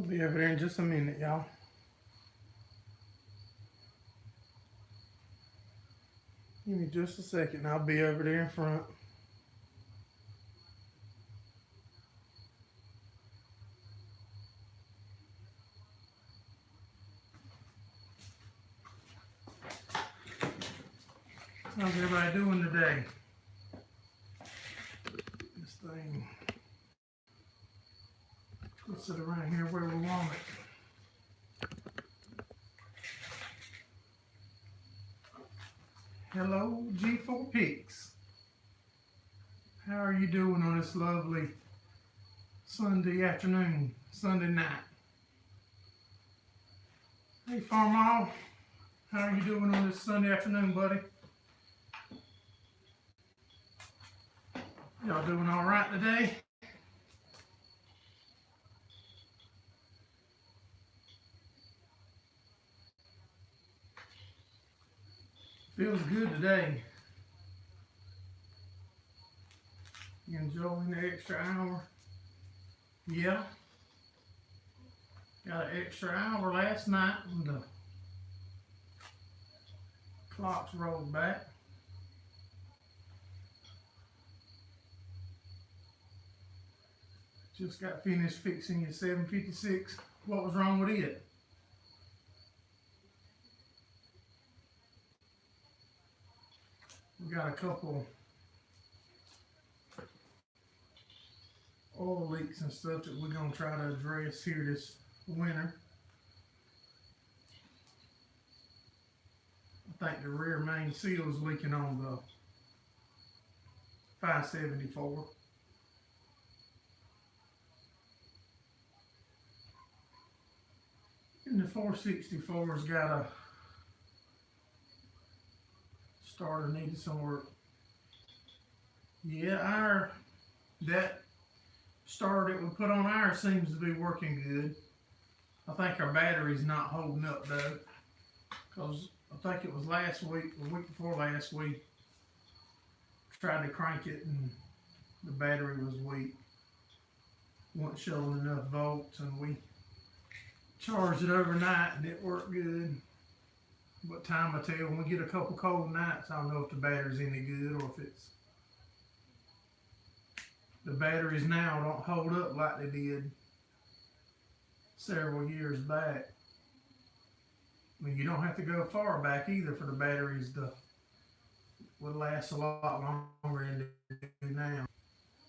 I'll be over there in just a minute, y'all. Give me just a second. I'll be over there in front. How's everybody doing today? This thing puts it around here where we want it. Hello, G4 Pics. How are you doing on this lovely Sunday afternoon, Sunday night? Hey, Farmall. How are you doing on this Sunday afternoon, buddy? Y'all doing all right today? Feels good today. You enjoying the extra hour? Yeah. Got an extra hour last night when the clocks rolled back. Just got finished fixing your 756. What was wrong with it? We got a couple oil leaks and stuff that we're going to try to address here this winter. I think the rear main seal is leaking on the 574. And the 464's got a starter needed some work. Yeah, that starter that we put on ours seems to be working good. I think our battery's not holding up though, because I think it was last week, the week before last, we tried to crank it and the battery was weak. Wasn't showing enough volts, and we charged it overnight and it worked good. But time will tell. When we get a couple cold nights, I'll know if the battery's any good or if it's the batteries now don't hold up like they did several years back. I mean, you don't have to go far back either for the batteries to would last a lot longer than they do now.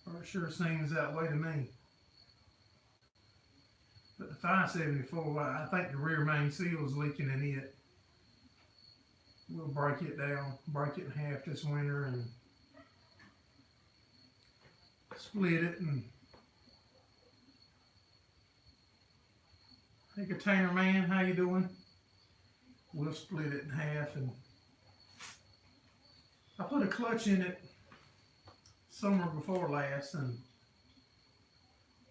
Or it sure seems that way to me. But the 574, I think the rear main seal is leaking in it. We'll break it down, break it in half this winter and split it. And hey, Container Man, how you doing? We'll split it in half. And I put a clutch in it summer before last, and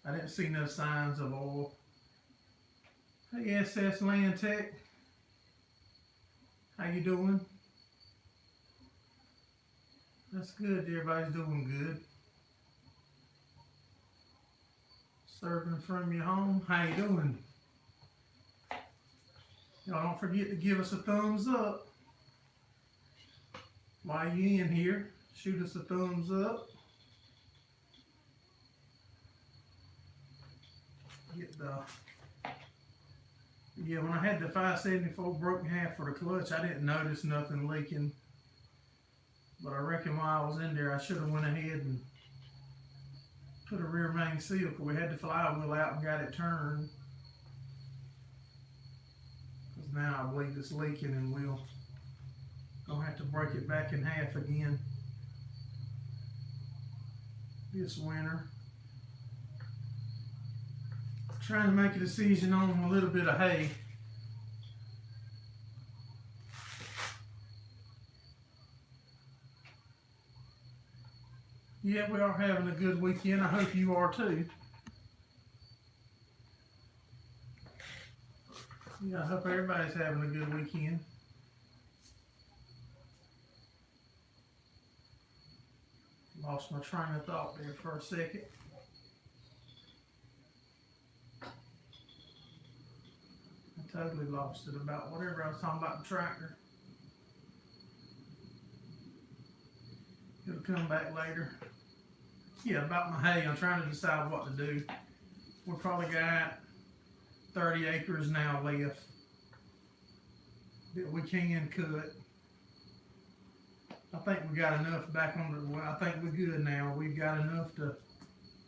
I didn't see no signs of oil. Hey, SS Land Tech, how you doing? That's good. Everybody's doing good. Serving from your home. How you doing? Y'all don't forget to give us a thumbs up. While you in here, shoot us a thumbs up. Get the when I had the 574 broke in half for the clutch, I didn't notice nothing leaking. But I reckon while I was in there, I should have went ahead and put a rear main seal, because we had the flywheel out and got it turned. Because now I believe it's leaking, and we'll gonna have to break it back in half again this winter. Trying to make a decision on a little bit of hay. Yeah, we are having a good weekend. I hope you are too. Yeah, I hope everybody's having a good weekend. Lost my train of thought there for a second. Totally lost it about whatever I was talking about the tractor. It'll come back later. Yeah, about my hay. I'm trying to decide what to do. We probably got 30 acres now left that we can cut. I think we got enough back on the, well, I think we're good now. We've got enough to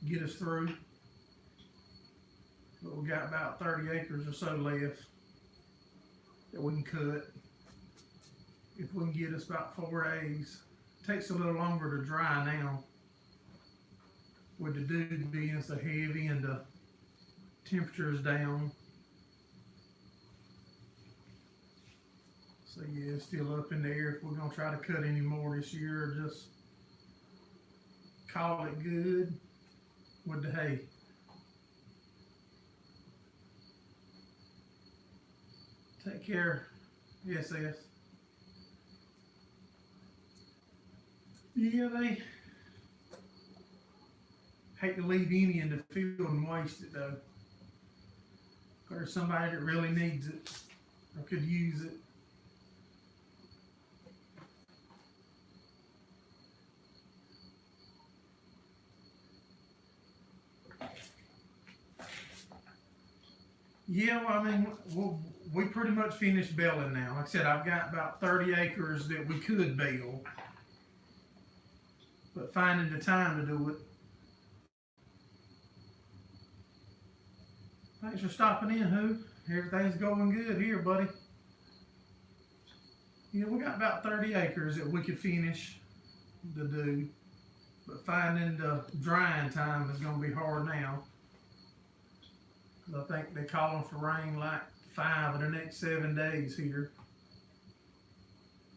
get us through. But we got about 30 acres or so left that we can cut. If we can get us about 4 days. Takes a little longer to dry now with the dew being so heavy and the temperature's down. So yeah, it's still up in the air if we're gonna try to cut any more this year, or just call it good with the hay. Take care, SS. Yeah, they hate to leave any in the field and waste it though. There's somebody that really needs it or could use it. Yeah, well, I mean, we pretty much finished baling now. Like I said, I've got about 30 acres that we could bale. But finding the time to do it. Thanks for stopping in, Who. Everything's going good here, buddy. Yeah, we got about 30 acres that we could finish to do. But finding the drying time is going to be hard now. Because I think they're calling for rain like 5 of the next 7 days here.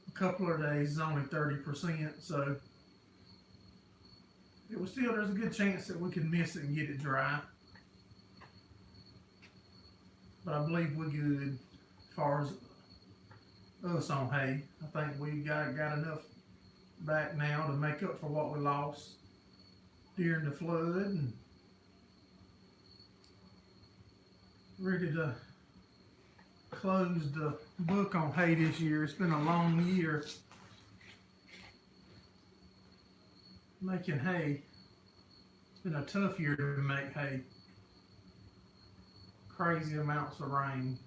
A couple of days is only 30%, so it was still, there's a good chance that we could miss it and get it dry. But I believe we're good as far as us on hay. I think we got enough back now to make up for what we lost during the flood, and ready to close the book on hay this year. It's been a long year making hay. It's been a tough year to make hay. Crazy amounts of rain.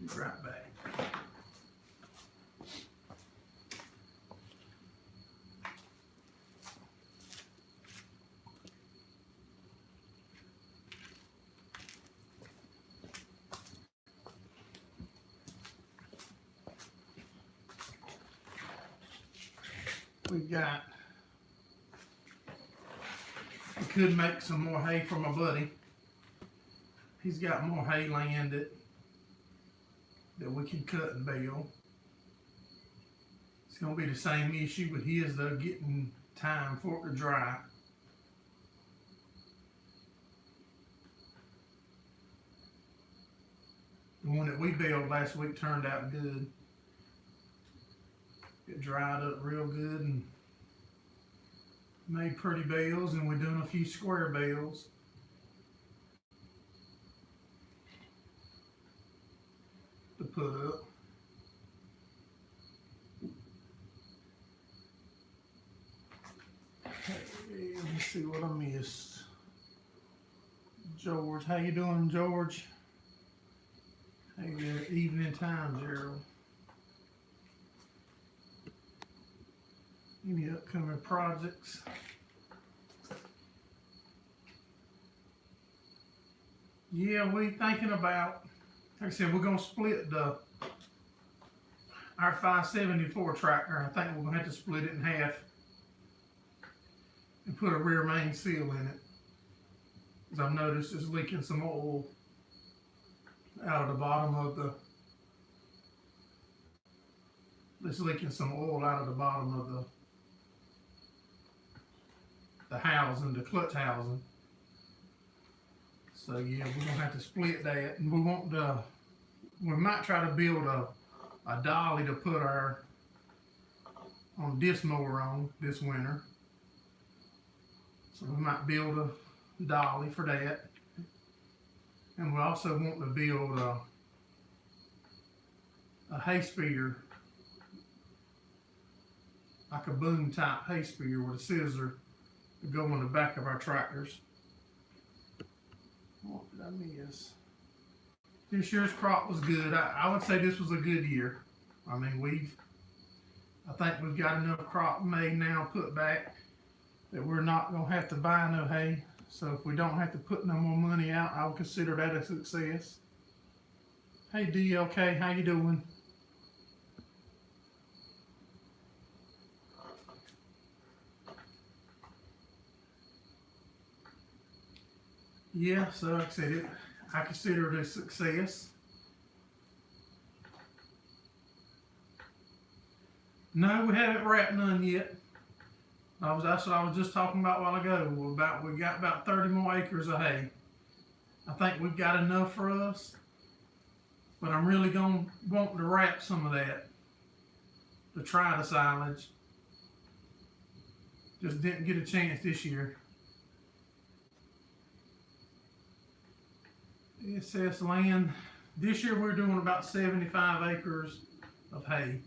Be right back. We could make some more hay for my buddy. He's got more hay land that we can cut and bale. It's going to be the same issue with his though, getting time for it to dry. The one that we baled last week turned out good. It dried up real good and made pretty bales, and we're doing a few square bales. To put up. Hey, let me see what I missed. George, how you doing, George? Hey there, evening time, Gerald. Any upcoming projects? Yeah, we thinking about, like I said, we're gonna split our 574 tractor. I think we're gonna have to split it in half and put a rear main seal in it. As I've noticed, it's leaking some oil out of the bottom of it's leaking some oil out of the bottom of the housing, the clutch housing. So yeah, we're gonna have to split that, and we might try to build a dolly to put our on this mower on this winter. So we might build a dolly for that. And we also want to build a hay speeder, like a boom type hay speeder with a scissor to go on the back of our tractors. What did I miss? This year's crop was good. I would say this was a good year. I mean, I think we've got enough crop made now, put back, that we're not gonna have to buy no hay. So if we don't have to put no more money out, I would consider that a success. Hey DLK, how you doing? Yeah, so like I said, I consider it a success. No, we haven't wrapped none yet. That's what I was just talking about a while ago. We got about 30 more acres of hay. I think we've got enough for us, but I'm really wanting to wrap some of that to try the silage. Just didn't get a chance this year. It says land. This year we're doing about 75 acres of hay.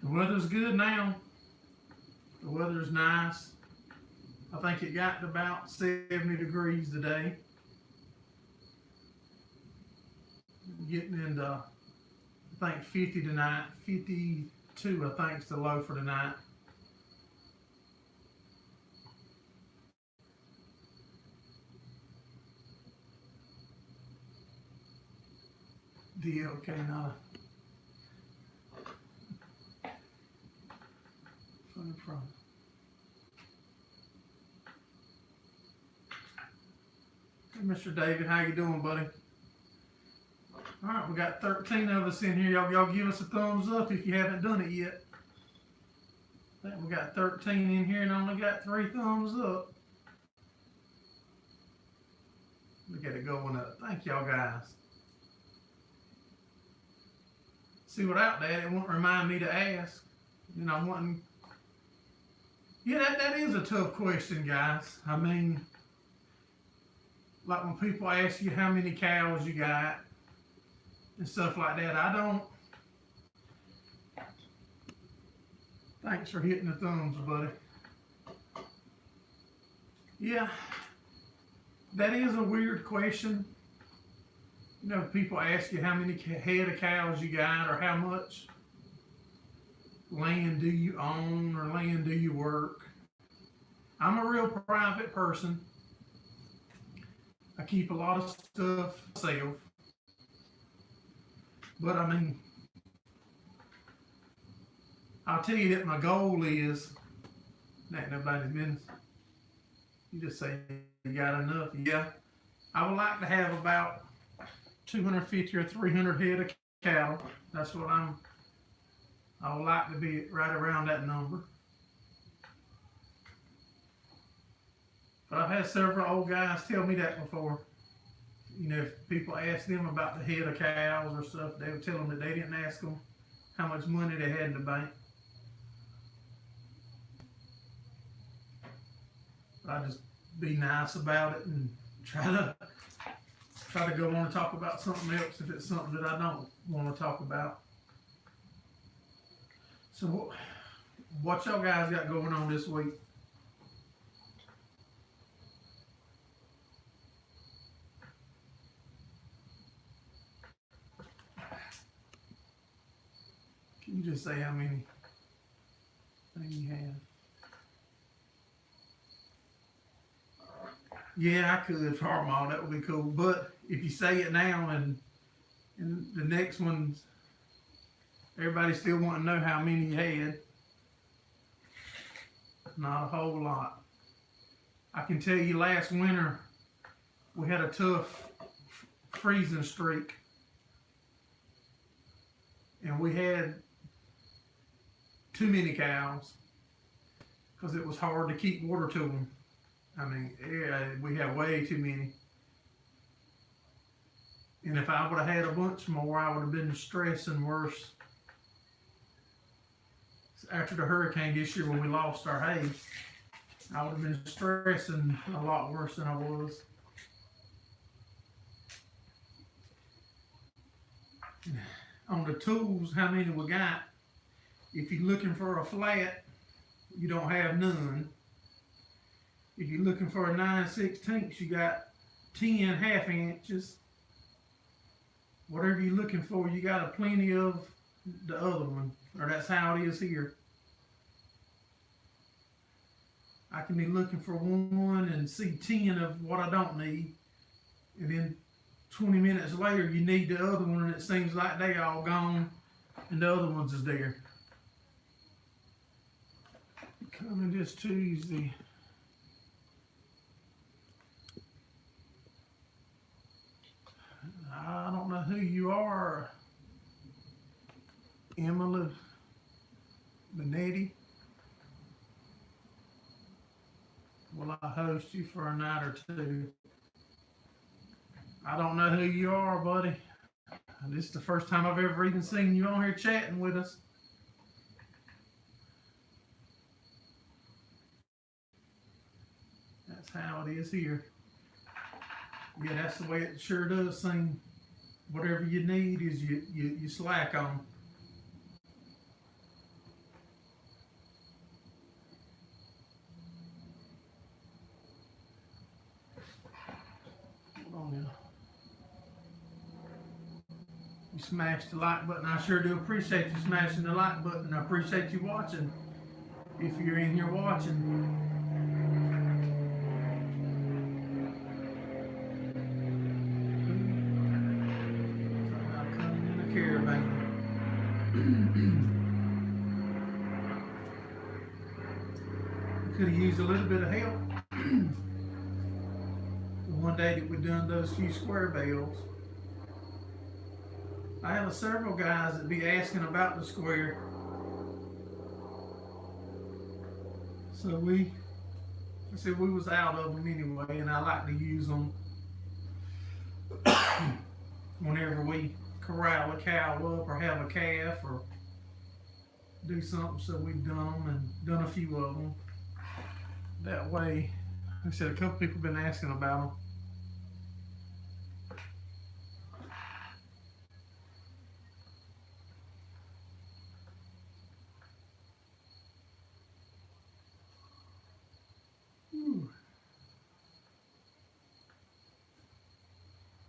The weather's good now. The weather's nice. I think it got to about 70 degrees today. Getting into, I think 50 tonight. 52, I think, is the low for tonight. Okay, not a funny problem. Hey, Mr. David, how you doing, buddy? All right, we got 13 of us in here. Y'all give us a thumbs up if you haven't done it yet. I think we got 13 in here and only got 3 thumbs up. Look at it going up. Thank y'all guys. See, without that, it won't remind me to ask. You know, wanting. Yeah, that is a tough question, guys. I mean, like when people ask you how many cows you got and stuff like that, I don't. Thanks for hitting the thumbs, buddy. Yeah, that is a weird question. You know, people ask you how many head of cows you got or how much land do you own or land do you work. I'm a real private person. I keep a lot of stuff myself. But I mean, I'll tell you that my goal is, ain't nobody's business. You just say you got enough. Yeah, I would like to have about 250 or 300 head of cattle. That's what I would like to be right around that number. But I've had several old guys tell me that before. You know, if people ask them about the head of cows or stuff, they would tell them that they didn't ask them how much money they had in the bank. But I just be nice about it and try to go on and talk about something else if it's something that I don't want to talk about. So what y'all guys got going on this week? Can you just say how many you have? Yeah, I could farm all. That would be cool. But if you say it now and the next ones, everybody still want to know how many you had. Not a whole lot. I can tell you last winter, we had a tough freezing streak. And we had too many cows because it was hard to keep water to them. I mean, yeah, we had way too many. And if I would have had a bunch more, I would have been stressing worse. After the hurricane this year when we lost our hay, I would have been stressing a lot worse than I was. On the tools, how many we got? If you're looking for a flat, you don't have none. If you're looking for a 9/16, you got 10 half inches. Whatever you're looking for, you got a plenty of the other one, or that's how it is here. I can be looking for one and see 10 of what I don't need, and then 20 minutes later you need the other one and it seems like they all gone and the other ones is there. Coming this Tuesday. I don't know who you are, Emily Benetti. Will I host you for a night or two? I don't know who you are, buddy. This is the first time I've ever even seen you on here chatting with us. That's how it is here. Yeah, that's the way it sure does seem. Whatever you need is you slack on. Hold on now. You smashed the like button. I sure do appreciate you smashing the like button. I appreciate you watching. If you're in here watching. Could have used a little bit of help. One day that we done those few square bales, I have several guys that be asking about the square. So I said we was out of them anyway, and I like to use them whenever we corral a cow up or have a calf or do something. So we've done them and done a few of them. That way, like I said, a couple people have been asking about them.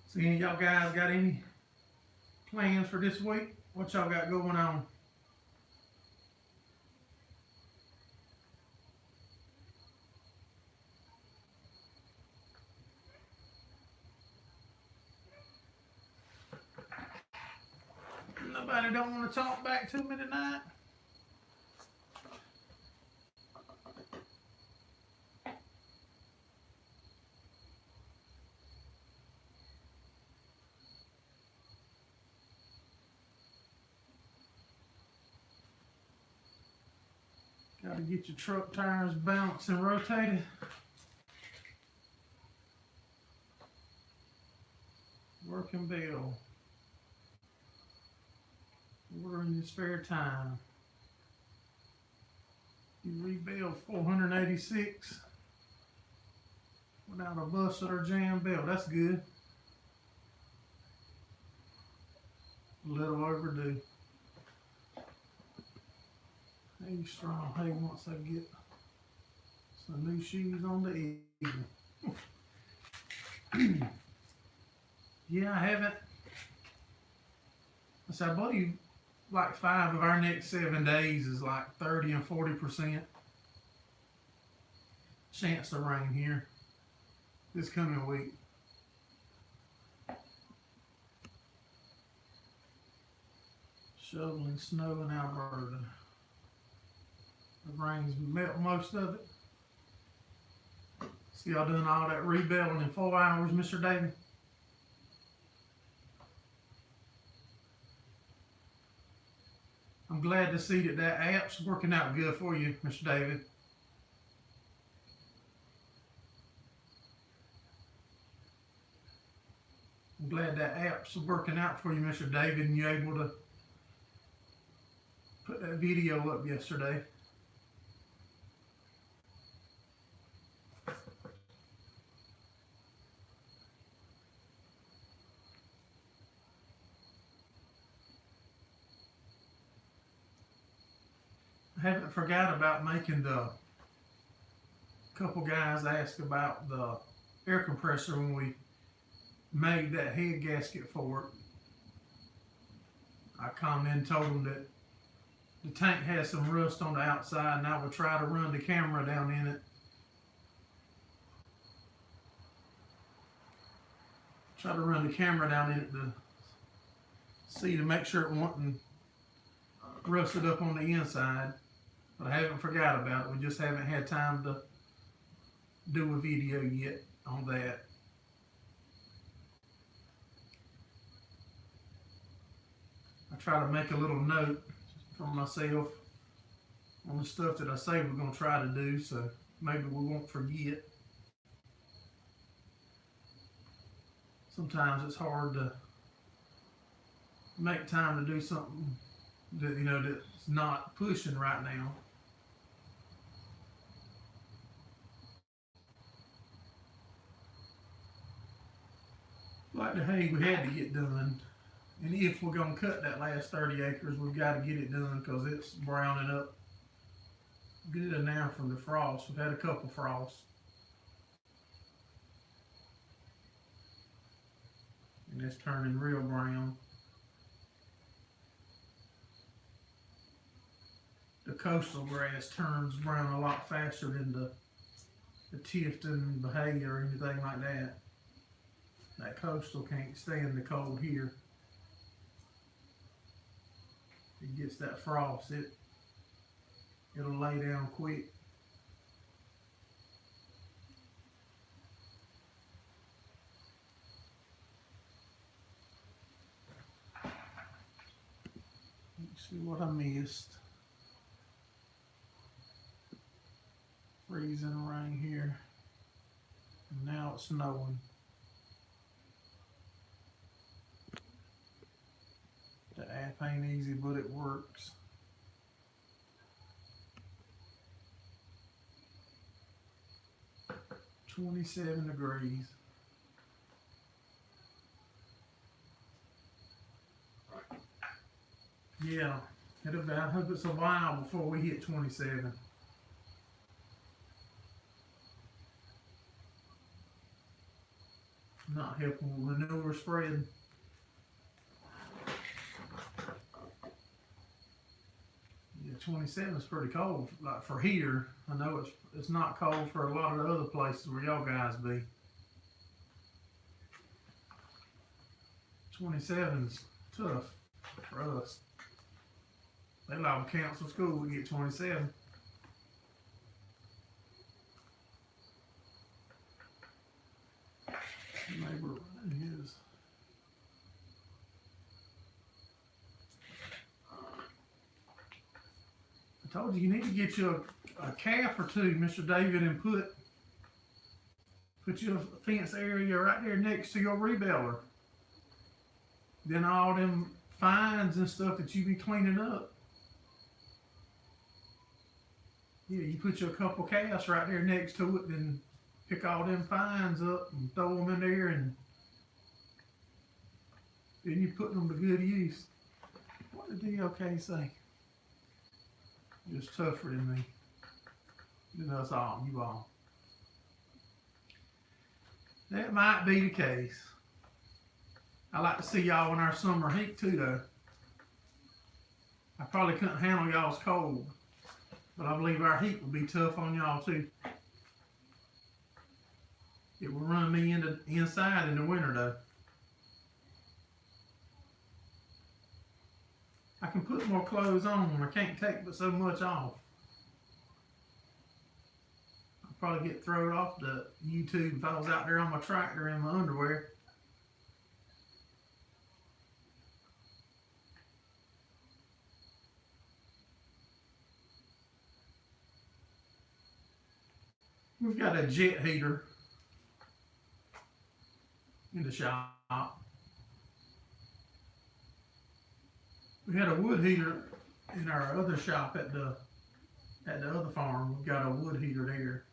So any of y'all guys got any plans for this week? What y'all got going on? Nobody don't want to talk back to me tonight? Got to get your truck tires bounced and rotated. Working bell. Order in your spare time. You rebuild 486 without a busted or jammed belt. That's good. A little overdue. Hey, strong. Hey, once I get some new shoes on the eagle. Yeah, I haven't. I said, I believe like 5 of our next 7 days is like 30 and 40% chance of rain here this coming week. Shoveling snow in Alberta. The rain's melt most of it. See y'all doing all that rebuilding in 4 hours, Mr. David? I'm glad to see that app's working out good for you, Mr. David. I'm glad that app's working out for you, Mr. David, and you're able to put that video up yesterday. I haven't forgot about making the couple guys asked about the air compressor when we made that head gasket for it. I commented and told them that the tank has some rust on the outside and I would try to run the camera down in it. Try to run the camera down in it to see, to make sure it wasn't rusted up on the inside. But I haven't forgot about it. We just haven't had time to do a video yet on that. I try to make a little note for myself on the stuff that I say we're going to try to do, so maybe we won't forget. Sometimes it's hard to make time to do something that, that's not pushing right now. Like the hay we had to get done, and if we're going to cut that last 30 acres, we've got to get it done because it's browning up good now from the frost. We've had a couple frosts. And it's turning real brown. The coastal grass turns brown a lot faster than the Tifton, the hay, or anything like that. That coastal can't stand the cold here. It gets that frost, it'll lay down quick. Let's see what I missed. Freezing rain here. And now it's snowing. The app ain't easy, but it works. $27 degrees. Yeah, I hope it's a while before we hit 27. Not helping with manure spreading. Yeah, 27 is pretty cold, like for here. I know it's not cold for a lot of the other places where y'all guys be. 27's tough for us. They like to cancel school, we get 27. Neighbor is. I told you need to get you a calf or two, Mr. David, and put you a fence area right there next to your rebeller. Then all them fines and stuff that you be cleaning up. Yeah, you put you a couple calves right there next to it, then pick all them fines up and throw them in there, and then you put them to good use. What did the DOK say? Just tougher than me. Than us all, you all. That might be the case. I like to see y'all in our summer heat too, though. I probably couldn't handle y'all's cold, but I believe our heat would be tough on y'all too. It will run me inside in the winter, though. I can put more clothes on when I can't take but so much off. I'll probably get thrown off the YouTube if I was out there on my tractor in my underwear. We've got a jet heater in the shop. We had a wood heater in our other shop at the other farm. We got a wood heater there,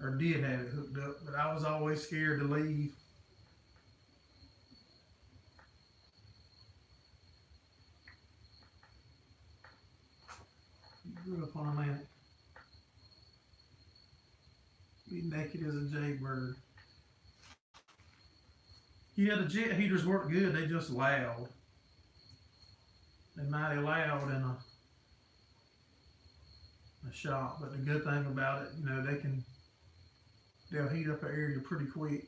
or did have it hooked up, but I was always scared to leave. You grew up on a man. Be naked as a jaybird. Yeah, the jet heaters work good. They just loud. They're mighty loud in a shop. But the good thing about it, you know, they'll heat up an area pretty quick.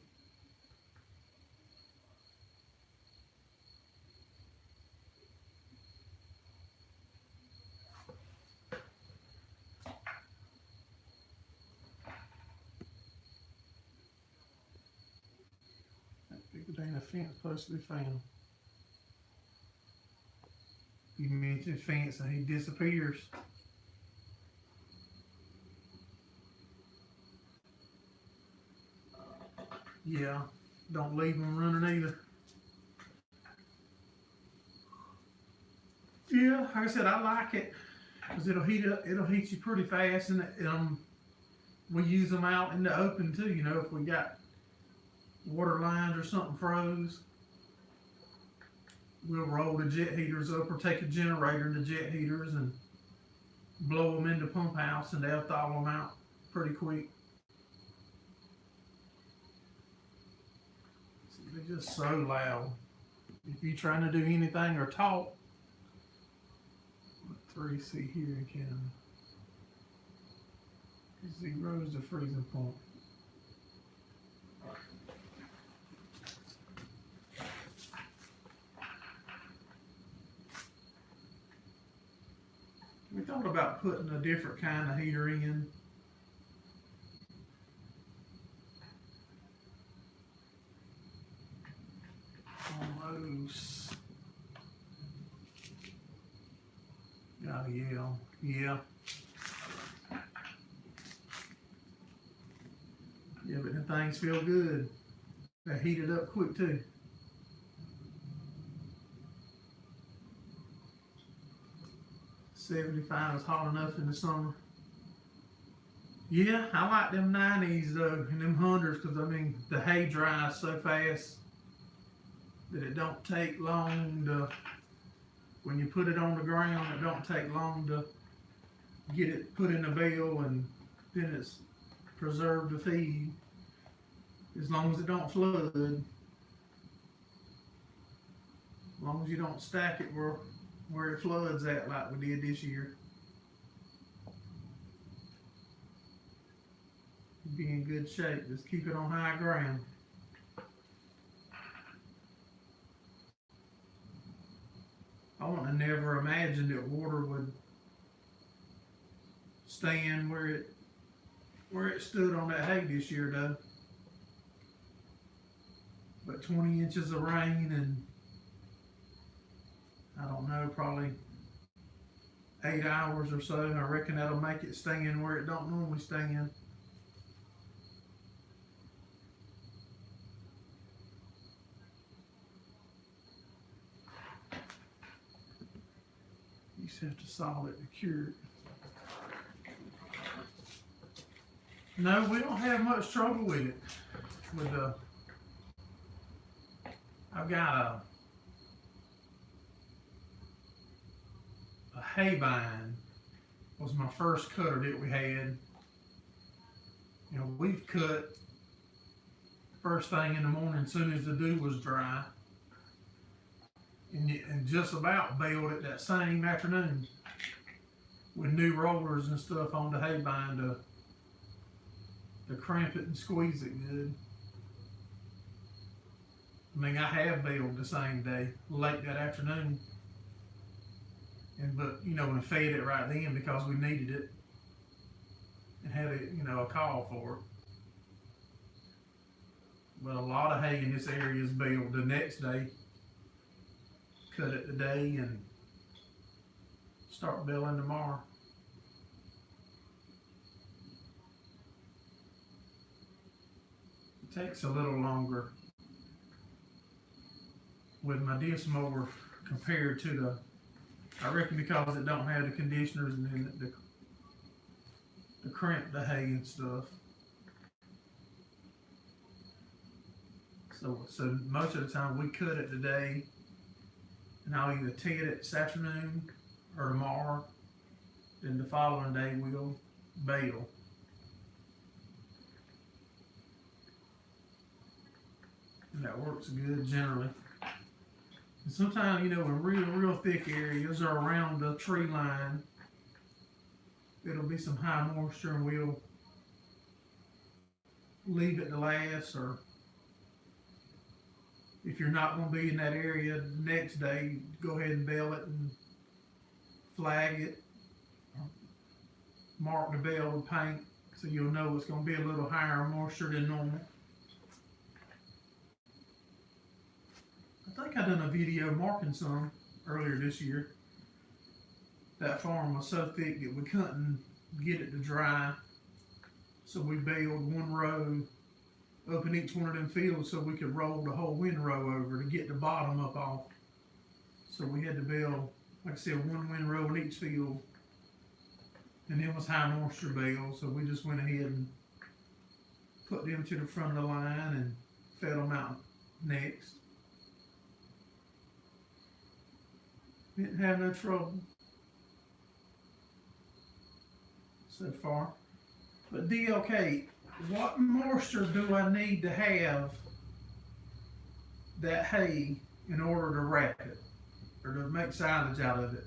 Big dang fence supposed to be found. You mentioned fence and he disappears. Yeah, don't leave them running either. Yeah, like I said, I like it because it'll heat up. It'll heat you pretty fast, and we use them out in the open too. You know, if we got water lines or something froze, we'll roll the jet heaters up or take a generator into jet heaters and blow them into pump house, and they'll thaw them out pretty quick. See, they're just so loud. If you're trying to do anything or talk, 3C here in Canada. 0 is the freezing point. We thought about putting a different kind of heater in. Almost. Gotta yell. Yeah. Yeah, but the things feel good. They heat it up quick too. $75 is hot enough in the summer. Yeah, I like them 90s though, and them 100s, because I mean the hay dries so fast that it don't take long to, when you put it on the ground, it don't take long to get it put in the bale, and then it's preserved to feed, as long as it don't flood, as long as you don't stack it where it floods at like we did this year. Be in good shape. Just keep it on high ground. I wouldn't have never imagined that water would stand where it stood on that hay this year though. But 20 inches of rain and I don't know, probably 8 hours or so, and I reckon that'll make it stand where it don't normally stand. You just have to solve it to cure it. No, we don't have much trouble with it. I've got a hay bind was my first cutter that we had. You know, we've cut first thing in the morning as soon as the dew was dry, and just about baled it that same afternoon with new rollers and stuff on the hay bind to cramp it and squeeze it good. I mean, I have baled the same day, late that afternoon. But you know, and fed it right then because we needed it and had a call for it. But a lot of hay in this area is baled the next day. Cut it today and start baling tomorrow. It takes a little longer. with my disc mower compared to the, I reckon because it don't have the conditioners and then the crimp the hay and stuff. So most of the time we cut it today, and I'll either ted it this afternoon or tomorrow. Then the following day we'll bale. And that works good generally. And sometimes, you know, in real thick areas or around the tree line, it'll be some high moisture and we'll leave it to last, or if you're not going to be in that area the next day, go ahead and bale it and flag it. Mark the bale with paint so you'll know it's going to be a little higher moisture than normal. I think I done a video marking some earlier this year. That farm was so thick that we couldn't get it to dry, so we baled one row up in each one of them fields so we could roll the whole windrow over to get the bottom up off. So we had to bale, like I said, one windrow in each field, and it was high moisture bales, so we just went ahead and put them to the front of the line and fed them out next. Didn't have no trouble so far. But DLK, what moisture do I need to have that hay in order to wrap it or to make silage out of it?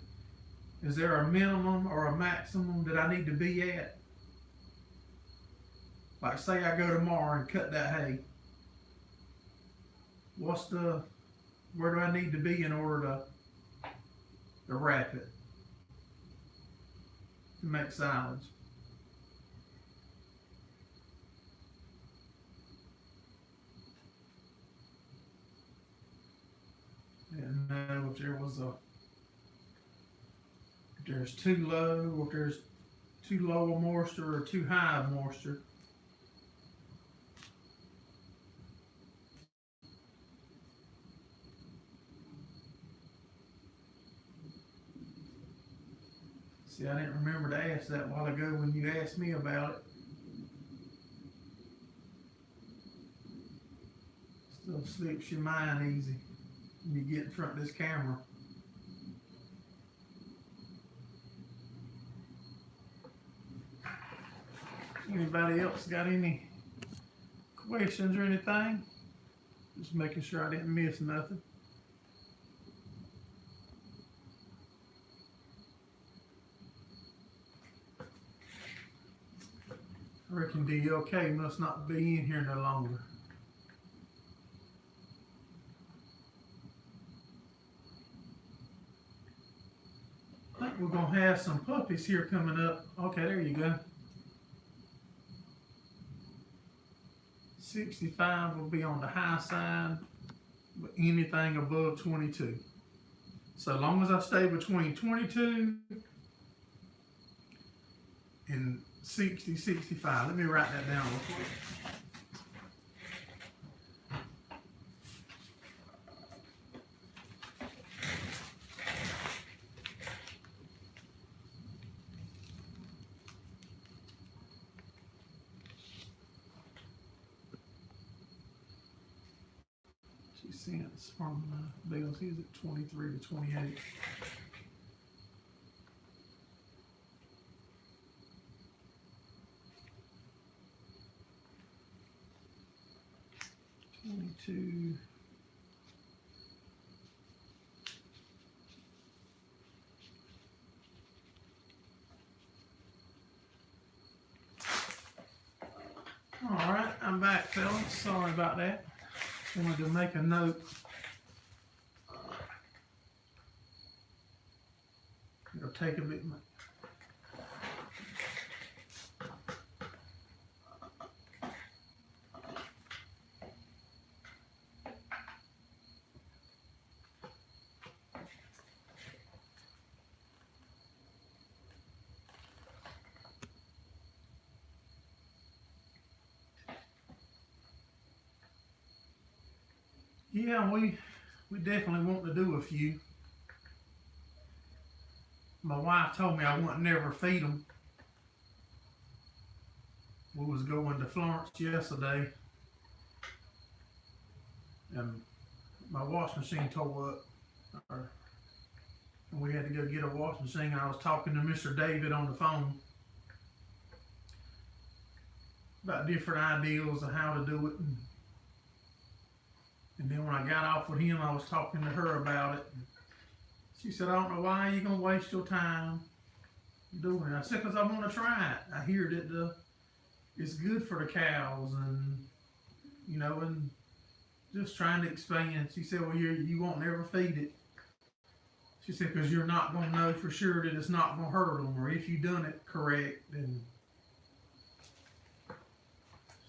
Is there a minimum or a maximum that I need to be at? Like say I go tomorrow and cut that hay. Where do I need to be in order to wrap it, to make silage? And know if there's too low, or if there's too low of moisture or too high of moisture. See, I didn't remember to ask that a while ago when you asked me about it. Still slips your mind easy when you get in front of this camera. Anybody else got any questions or anything? Just making sure I didn't miss nothing. I reckon DLK must not be in here no longer. I think we're going to have some puppies here coming up. Okay, there you go. 65 will be on the high side, but anything above 22. So long as I stay between 22 and 60, 65. Let me write that down real quick. Cents from Bales. He's at 23 to 28. All right, I'm back, fellas. Sorry about that. Wanted to make a note. It'll take a bit. Yeah, we definitely want to do a few. My wife told me I wouldn't never feed them. We was going to Florence yesterday, and my washing machine tore up. And we had to go get a washing machine. I was talking to Mr. David on the phone about different ideas of how to do it. And then when I got off with him, I was talking to her about it. She said, I don't know why you're going to waste your time doing it. I said, because I want to try it. I hear that it's good for the cows and, and just trying to expand. She said, well, you won't never feed it. She said, because you're not going to know for sure that it's not going to hurt them, or if you done it correct. And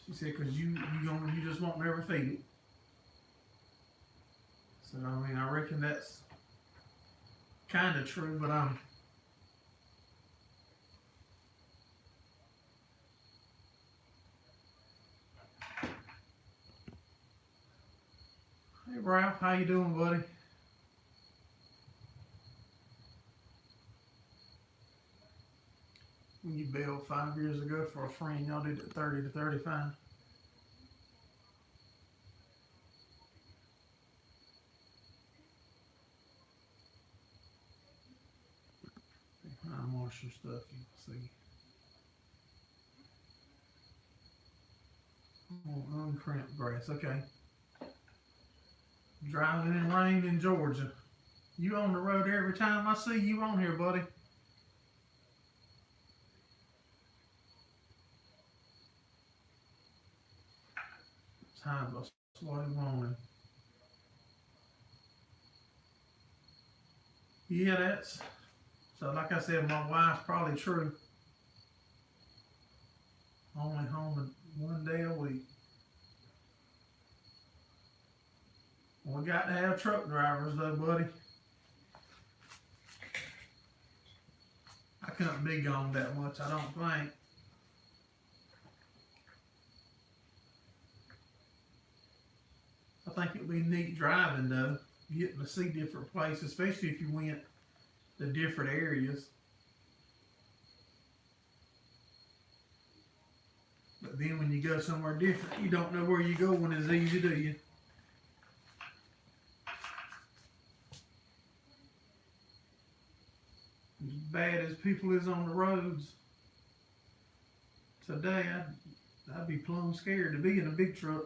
she said, because you just won't never feed it. So, I reckon that's kind of true, but Hey, Ralph, how you doing, buddy? When you bailed 5 years ago for a friend, y'all did it 30 to 35. Marshall stuff, you can see. More uncrimped grass, okay. Driving in rain in Georgia. You on the road every time I see you on here, buddy. Time to swat morning. Yeah, that's so. Like I said, my wife's probably true. Only home 1 day a week. Well, we got to have truck drivers though, buddy. I couldn't be gone that much, I don't think. I think it'd be neat driving though, getting to see different places, especially if you went to different areas. But then when you go somewhere different, you don't know where you're going as easy, do you? As bad as people is on the roads today, I'd be plumb scared to be in a big truck.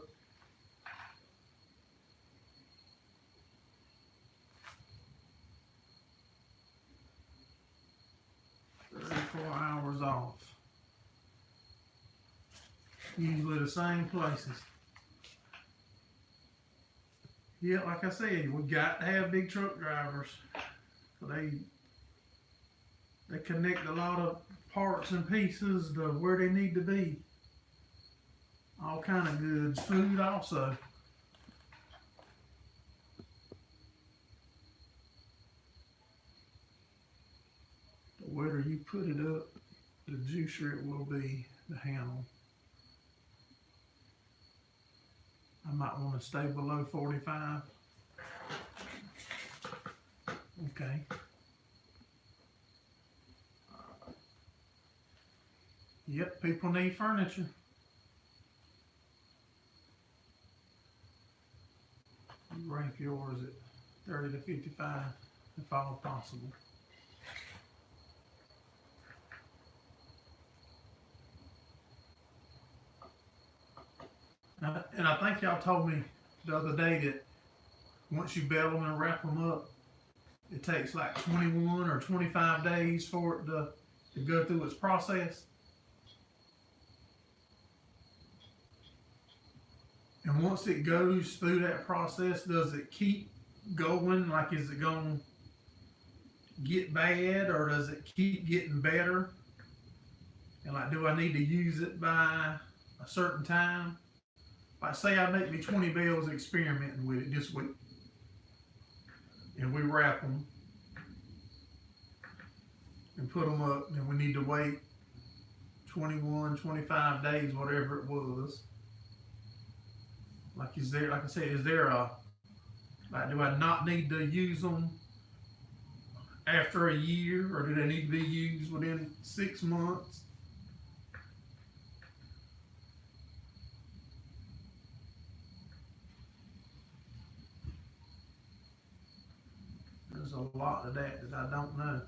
34 hours off. Usually the same places. Yeah, like I said, we got to have big truck drivers. So they connect a lot of parts and pieces to where they need to be. All kind of goods, food also. The wetter you put it up, the juicier it will be to handle. I might want to stay below 45. Okay. Yep, people need furniture. You rank yours at 30 to 55 if all possible. And I think y'all told me the other day that once you bale them and wrap them up, it takes like 21 or 25 days for it to go through its process. And once it goes through that process, does it keep going? Like, is it going to get bad, or does it keep getting better? And like, do I need to use it by a certain time? Like, say I make me 20 bales experimenting with it this week, and we wrap them and put them up, and we need to wait 21, 25 days, whatever it was. Like, like I said, is there a Like, do I not need to use them after a year, or do they need to be used within 6 months? There's a lot of that I don't know.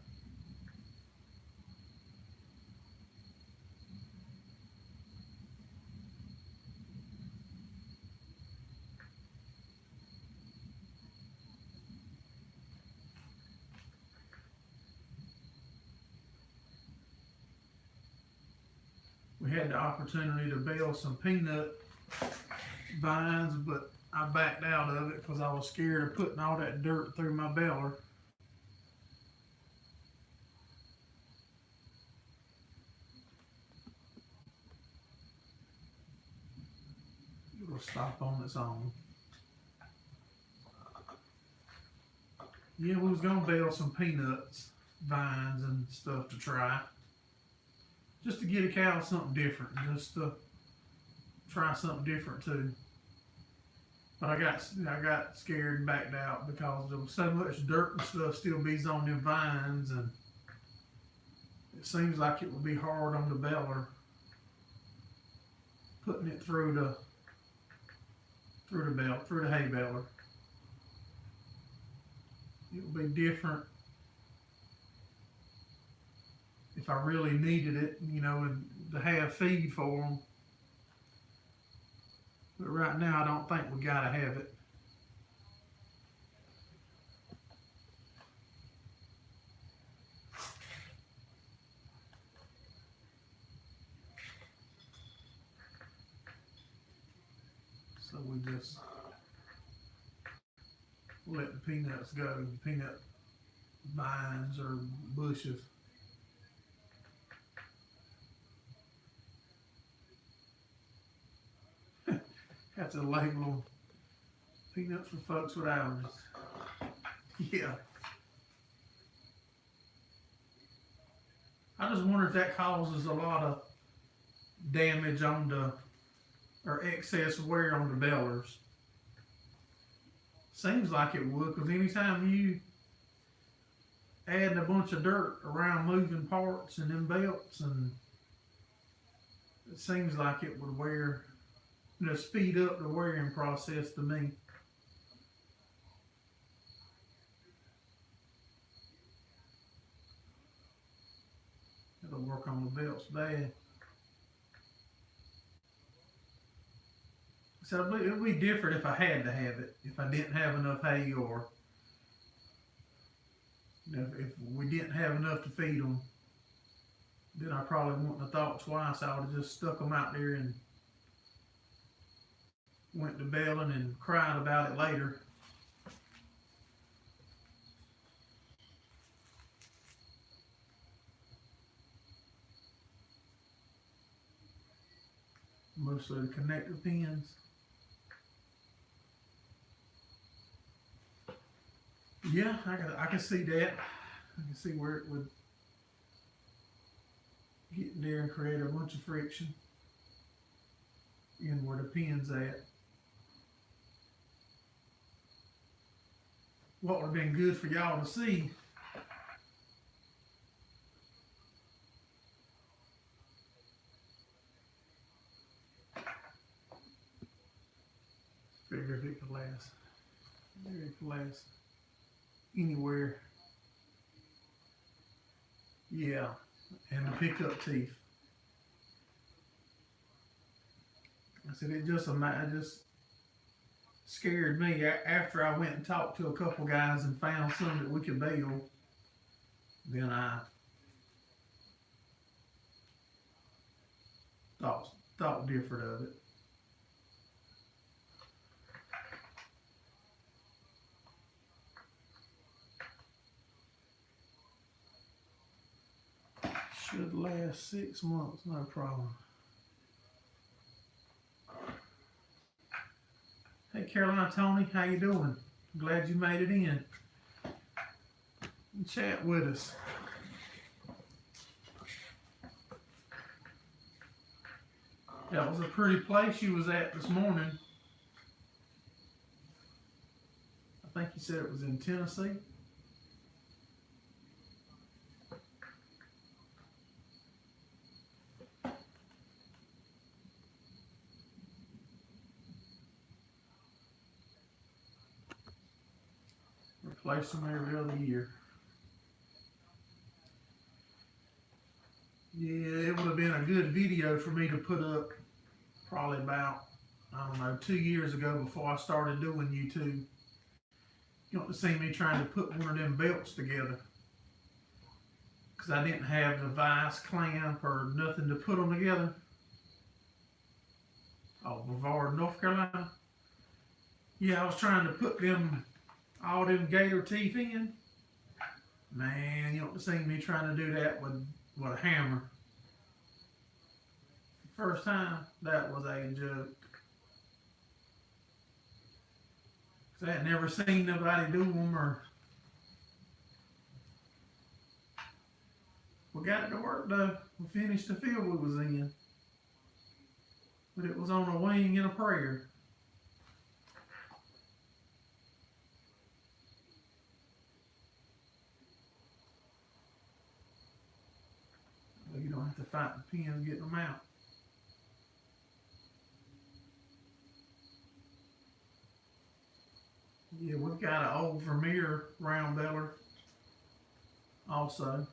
We had the opportunity to bale some peanut vines, but I backed out of it because I was scared of putting all that dirt through my baler. It'll stop on its own. Yeah, we was gonna bale some peanuts, vines and stuff to try. Just to get a cow something different, just to try something different too. But I got scared and backed out because there was so much dirt and stuff still bees on them vines, and it seems like it would be hard on the baler putting it through the hay baler. It would be different if I really needed it, and to have feed for them. But right now, I don't think we gotta have it. So we just let the peanuts go, peanut vines or bushes. Have to label them peanuts for folks with allergies. Yeah. I just wonder if that causes a lot of damage on or excess wear on the balers. Seems like it would, because anytime you add a bunch of dirt around moving parts and them belts, and it seems like it would wear, speed up the wearing process to me. It'll work on the belts bad. So it would be different if I had to have it, if I didn't have enough hay, or if we didn't have enough to feed them, then I probably wouldn't have thought twice. I would have just stuck them out there and went to baling and cried about it later. Mostly the connector pins. Yeah, I can see that. I can see where it would get in there and create a bunch of friction in where the pin's at. What would have been good for y'all to see figure if it could last. Maybe it could last anywhere. Yeah, and the pickup teeth. I said it just scared me after I went and talked to a couple guys and found some that we could bale. Then I thought different of it. Should last 6 months, no problem. Hey Carolina Tony, how you doing? Glad you made it in. Chat with us. That was a pretty place you was at this morning. I you said it was in Tennessee. Replace them every other year. Yeah, it would have been a good video for me to put up probably about, I don't know, 2 years ago before I started doing YouTube. You want to see me trying to put one of them belts together. Because I didn't have the vice clamp or nothing to put them together. Oh, Brevard, North Carolina. Yeah, I was trying to put them, all them gator teeth in. Man, you don't see me trying to do that with a hammer. First time, that was a joke. Cause I had never seen nobody do them, or we got it to work though. We finished the field we was in, but it was on a wing and a prayer. You don't have to fight the pins getting them out. Yeah, we've got an old Vermeer round beller also.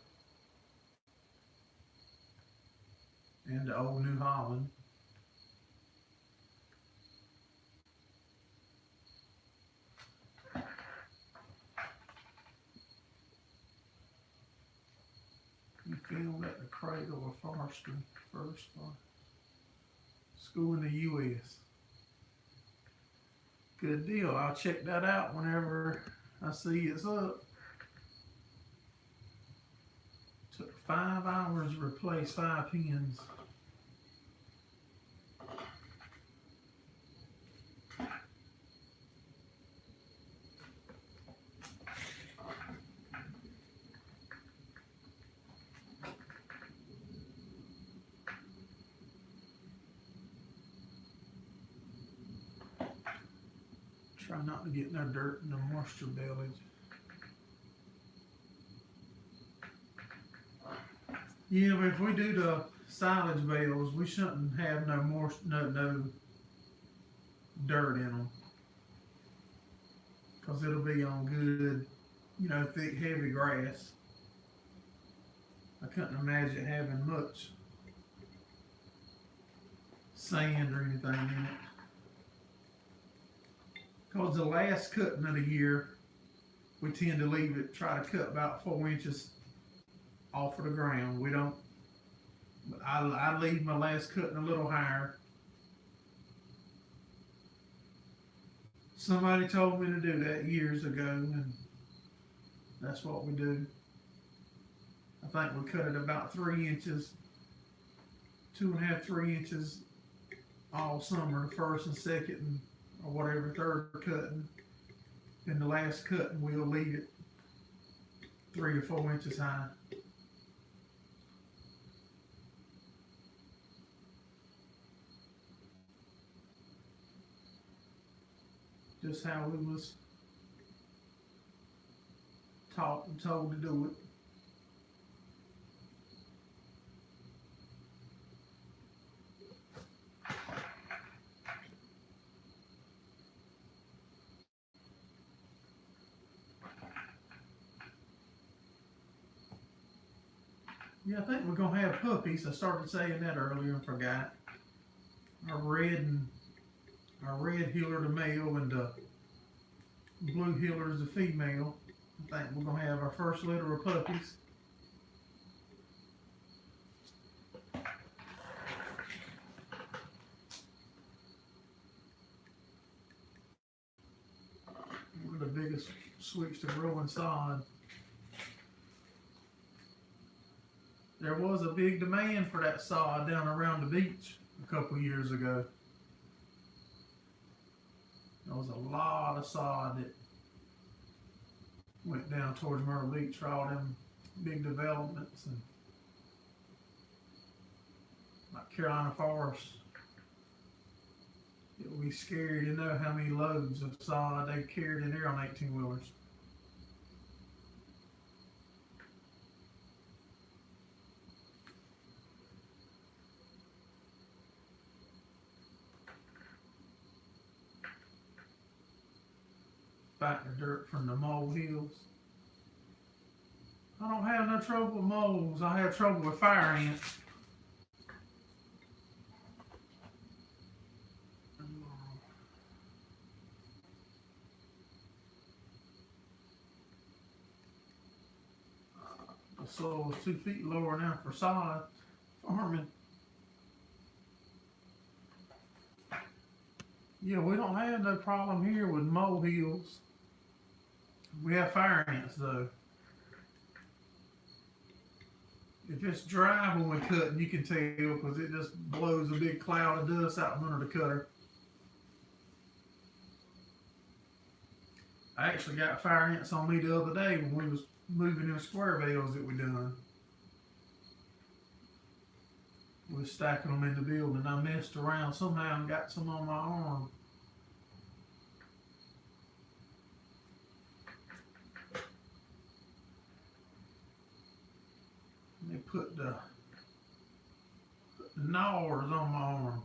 And the old New Holland. You filmed at the Cradle of Forestry first school in the U.S. Good deal. I'll check that out whenever I see it's up. Took 5 hours to replace 5 pins. Try not to get no dirt in the moisture bellies. Yeah, but if we do the silage bales, we shouldn't have no dirt in them, cause it'll be on good, thick, heavy grass. I couldn't imagine having much sand or anything in it. Cause the last cutting of the year, we tend to leave it, try to cut about 4 inches off of the ground. We don't, I leave my last cutting a little higher. Somebody told me to do that years ago, and that's what we do. I think we cut it about 3 inches, 2.5, 3 inches all summer, the first and second, or whatever, third cutting. And the last cutting, we'll leave it 3 to 4 inches high. Just how we was taught and told to do it. Yeah, I think we're gonna have puppies. I started saying that earlier and forgot. Our red heeler the male and the blue heeler is the female. I think we're gonna have our first litter of puppies. One of the biggest switch to growing sod. There was a big demand for that sod down around the beach a couple years ago. There was a lot of sod that went down towards Myrtle Beach for all them big developments, and like Carolina Forest You'll be scary to know how many loads of sod they carried in there on 18-wheelers. Back the dirt from the mole hills. I don't have no trouble with moles. I have trouble with fire ants. The soil is 2 feet lower now for sod farming. Yeah, we don't have no problem here with mole hills. We have fire ants though. If it's dry when we cut, you can tell because it just blows a big cloud of dust out from under the cutter. I actually got fire ants on me the other day when we was moving them square bales that we done. We was stacking them in the building. I messed around somehow and got some on my arm. They put the gnawers on my arm.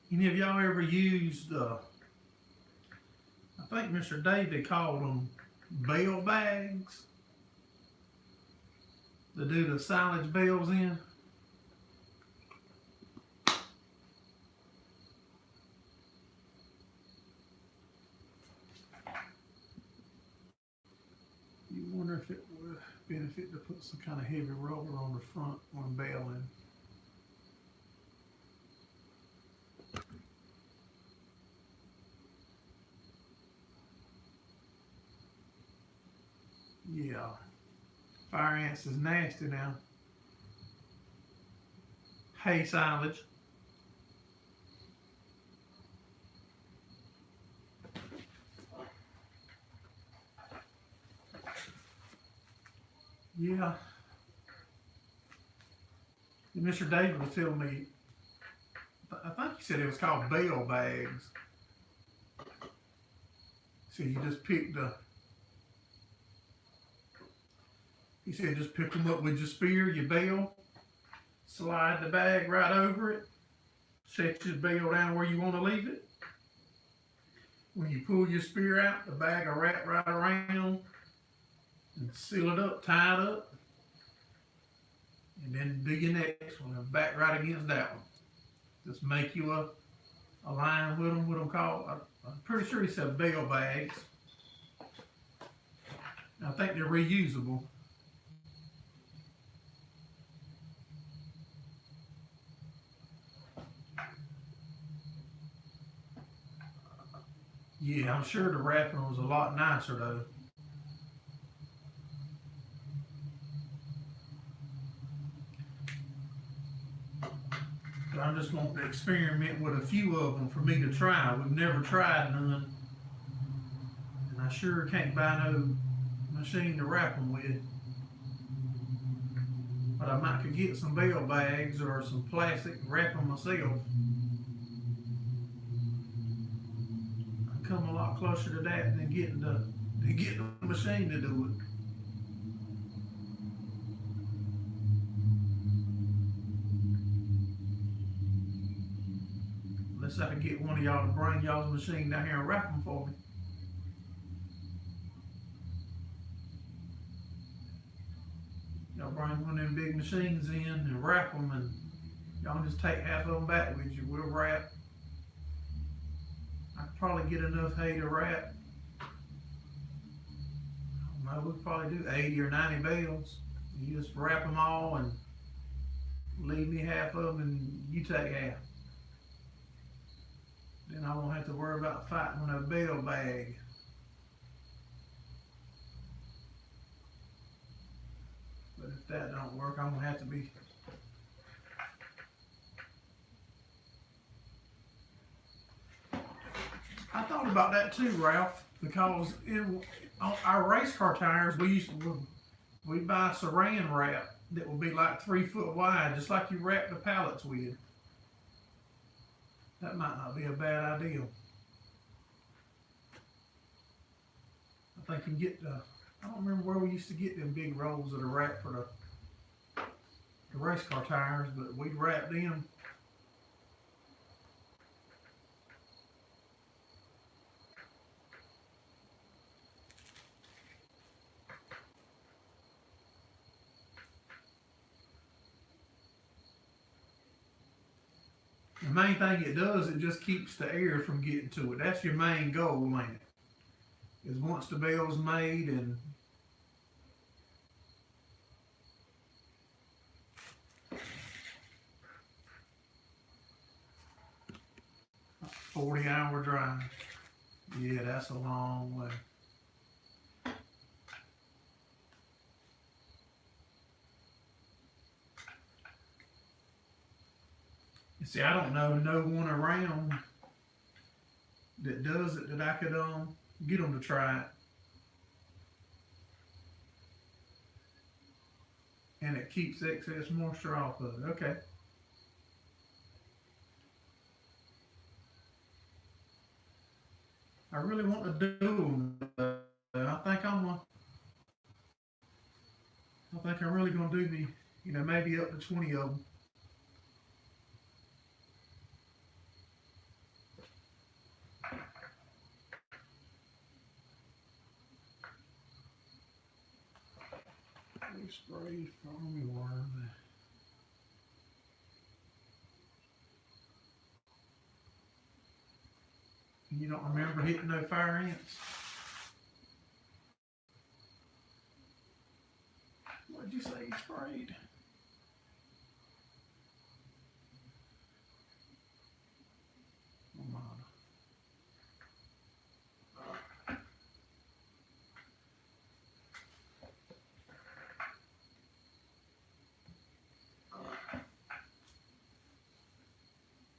Any of y'all ever used, I think Mr. David called them bale bags to do the silage bales in? You wonder if it would benefit to put some kind of heavy roller on the front when baling. Yeah, fire ants is nasty now. Hay silage. Yeah. And Mr. David was telling me, I think he said it was called bale bags. So you just pick he said just pick them up with your spear, your bale, slide the bag right over it, set your bale down where you want to leave it. When you pull your spear out, the bag will wrap right around and seal it up, tie it up, and then do your next one and back right against that one. Just make you a line with them, what them called. I'm pretty sure he said bale bags. I think they're reusable. Yeah, I'm sure the wrapping was a lot nicer though. But I'm just wanting to experiment with a few of them for me to try. We've never tried none. And I sure can't buy no machine to wrap them with. But I might could get some bale bags or some plastic and wrap them myself. Come a lot closer to that than getting the machine to do it. Unless I can get one of y'all to bring y'all's machine down here and wrap them for me. Y'all bring one of them big machines in and wrap them, and y'all just take half of them back with you. We'll wrap. I could probably get enough hay to wrap. I don't know, we could probably do 80 or 90 bales. You just wrap them all and leave me half of them and you take half. Then I won't have to worry about fighting with a bale bag. But if that don't work, I'm gonna have to be I thought about that too, Ralph, because on our race car tires, we buy saran wrap that will be like 3 foot wide, just like you wrap the pallets with. That might not be a bad idea. I think you can get I don't remember where we used to get them big rolls of the wrap for the race car tires, but we'd wrap them. The main thing it does, it just keeps the air from getting to it. That's your main goal, ain't it? Is once the bell's made and 40-hour drive. Yeah, that's a long way. You see, I don't know no one around that does it that I could get them to try it. And it keeps excess moisture off of it. Okay. I really want to do them. I think I'm really gonna do maybe up to 20 of them. We sprayed farming worm. You don't remember hitting no fire ants? What did you say you sprayed?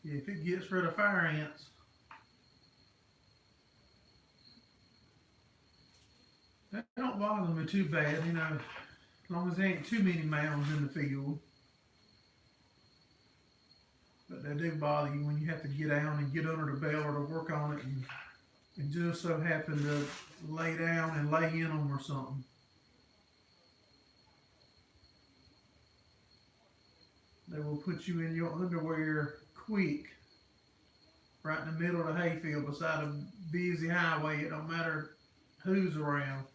Yeah, if it gets rid of fire ants, that don't bother me too bad, as long as there ain't too many mounds in the field. But they do bother you when you have to get out and get under the baler to work on it and just so happen to lay down and lay in them or something. They will put you in your underwear quick, right in the middle of the hayfield beside a busy highway. It don't matter who's around.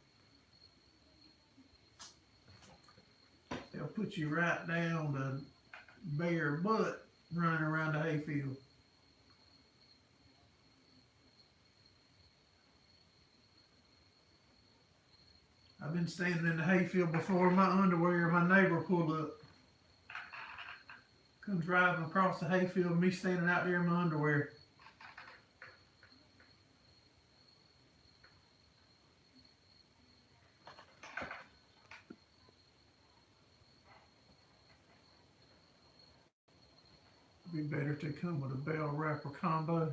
They'll put you right down to bare butt running around the hayfield. I've been standing in the hayfield before in my underwear. My neighbor pulled up. Come driving across the hayfield, me standing out there in my underwear. Be better to come with a bell wrapper combo.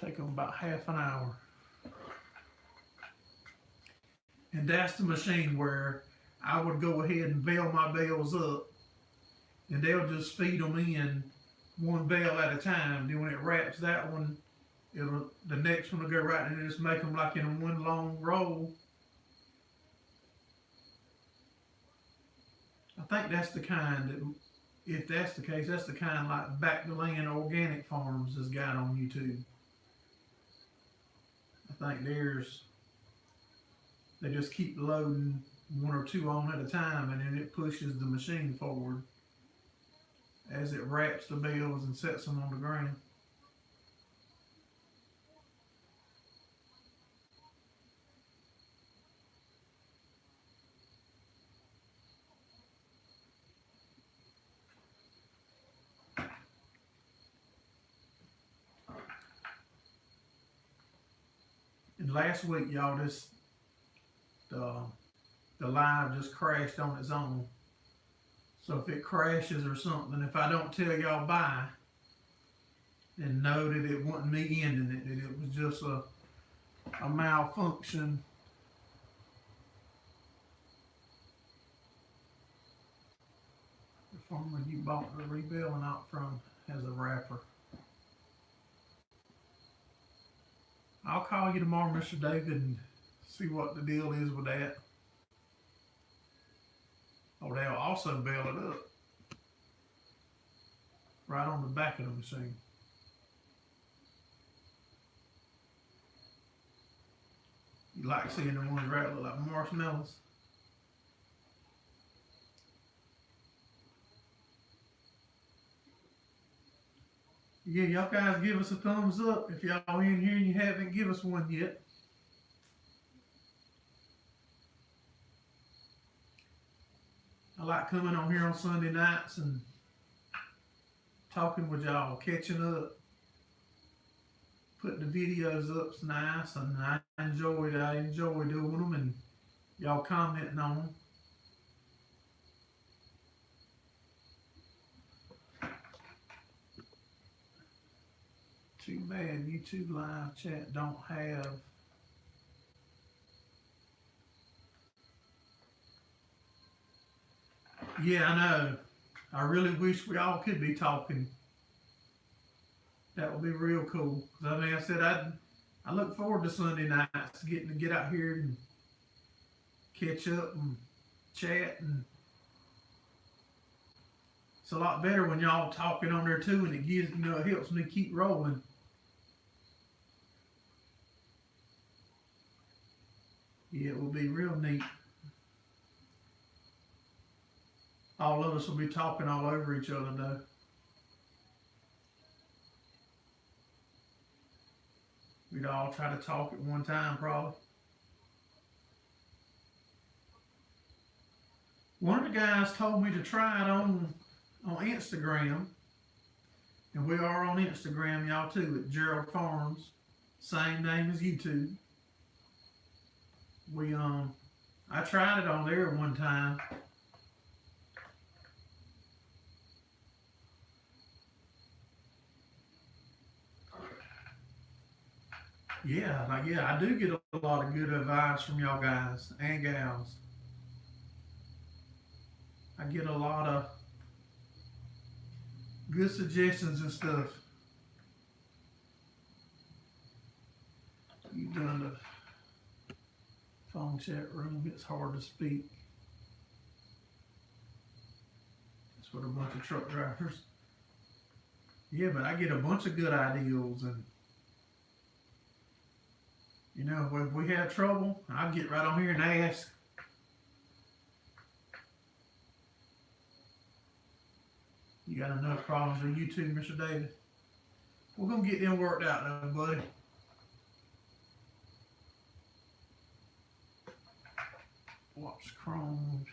Take them about half an hour. And that's the machine where I would go ahead and bale my bales up, and they'll just feed them in one bale at a time. Then when it wraps that one, the next one will go right in and just make them like in one long roll. I think that's the kind that, if that's the case, that's the kind like Back to Land Organic Farms has got on YouTube. I think they just keep loading one or two on at a time, and then it pushes the machine forward as it wraps the bales and sets them on the ground. And last week, y'all, the live just crashed on its own. So if it crashes or something, if I don't tell y'all bye, and know that it wasn't me ending it, that it was just a malfunction. The farmer you bought the rebelling out from has a wrapper. I'll call you tomorrow, Mr. David, and see what the deal is with that. Oh, they'll also bail it up right on the back of the machine. You like seeing the ones right look like marshmallows? Yeah, y'all guys give us a thumbs up if y'all in here and you haven't give us one yet. I like coming on here on Sunday nights and talking with y'all, catching up, putting the videos up's nice, and I enjoy doing them, and y'all commenting on them. Too bad YouTube live chat don't have. Yeah, I know. I really wish we all could be talking. That would be real cool. 'Cause I mean, I said I look forward to Sunday nights, getting to get out here and catch up and chat, and it's a lot better when y'all talking on there too, and it gives, it helps me keep rolling. Yeah, it will be real neat. All of us will be talking all over each other though. We'd all try to talk at one time probably. One of the guys told me to try it on Instagram, and we are on Instagram, y'all too, at Gerraldfarms, same name as YouTube. I tried it on there one time. Yeah, I do get a lot of good advice from y'all guys and gals. I get a lot of good suggestions and stuff. You done the phone chat room, it's hard to speak. It's with a bunch of truck drivers. Yeah, but I get a bunch of good ideas, and if we have trouble, I'll get right on here and ask. You got enough problems with YouTube, Mr. David? We're gonna get them worked out though, buddy. Watch Chrome.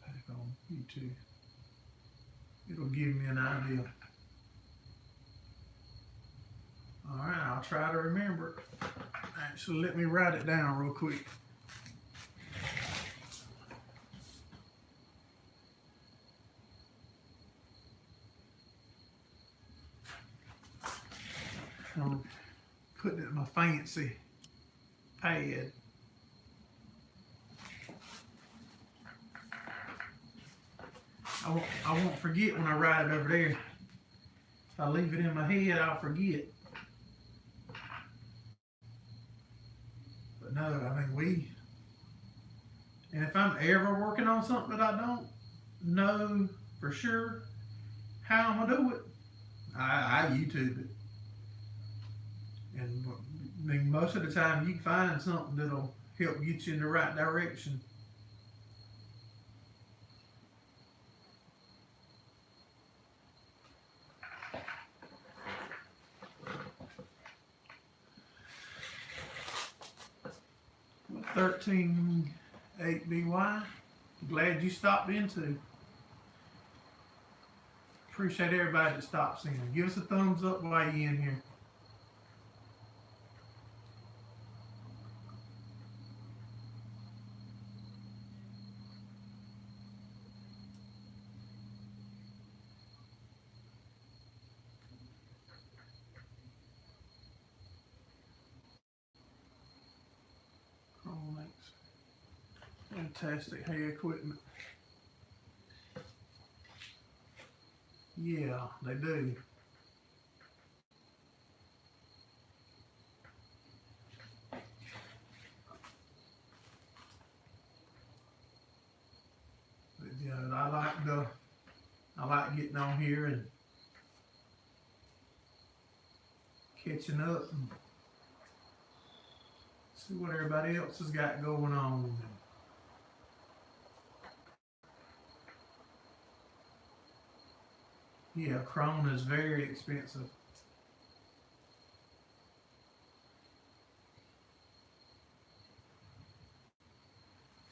Back on YouTube. It'll give me an idea. Alright, I'll try to remember it. Actually, let me write it down real quick. I'm putting it in my fancy pad. I won't forget when I write it over there. If I leave it in my head, I'll forget. But no, I mean, and if I'm ever working on something that I don't know for sure how I'm gonna do it, I YouTube it. And I mean, most of the time you can find something that'll help get you in the right direction. What 13.8BY? Glad you stopped in too. Appreciate everybody that stops in. Give us a thumbs up while you're in here. Fantastic hay equipment. Yeah, they do. But yeah, I like getting on here and catching up and see what everybody else has got going on. Yeah, Chrome is very expensive.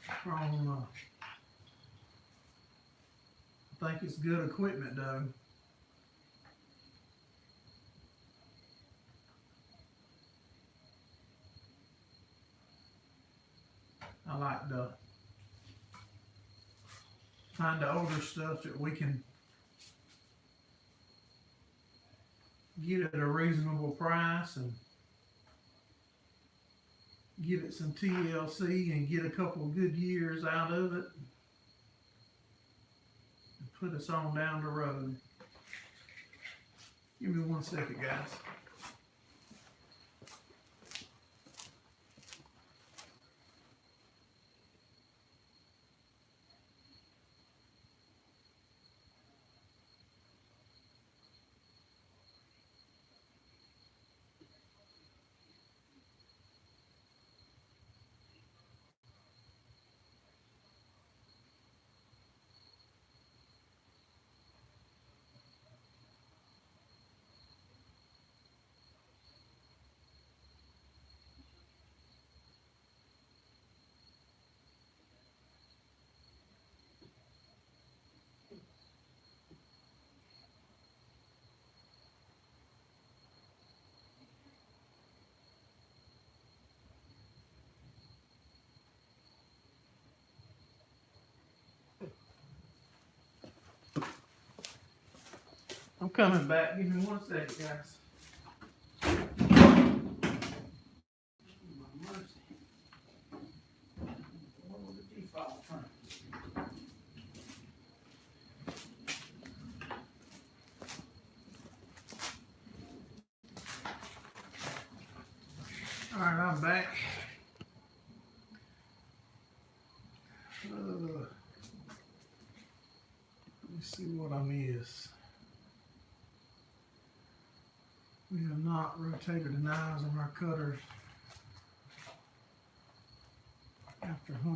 Chrome, I think it's good equipment though. I like to find the older stuff that we can get at a reasonable price and get it some TLC and get a couple of good years out of it and put us on down the road. Give me 1 second, guys. I'm coming back. Give me 1 second, guys. All right, I'm back. Let me see what I missed. We have not rotated the knives on our cutters after 100.